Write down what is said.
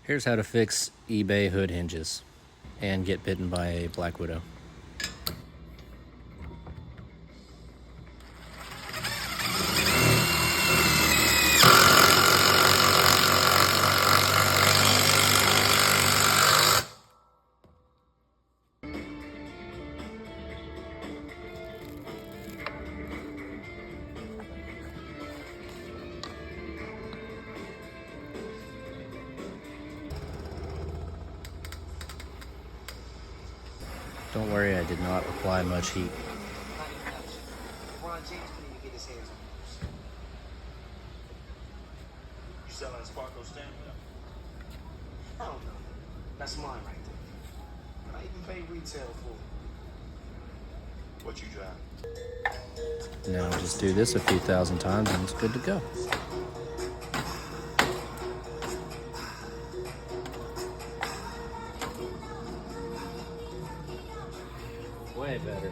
Here's how to fix eBay hood hinges and get bitten by a black widow. Don't worry, I did not apply much heat. LeBron James couldn't even get his hands on those. You selling Sparkle stamp? I don't know. That's mine right there. But I even paid retail for it. What you drive? Now just do this a few thousand times and it's good to go. Way better.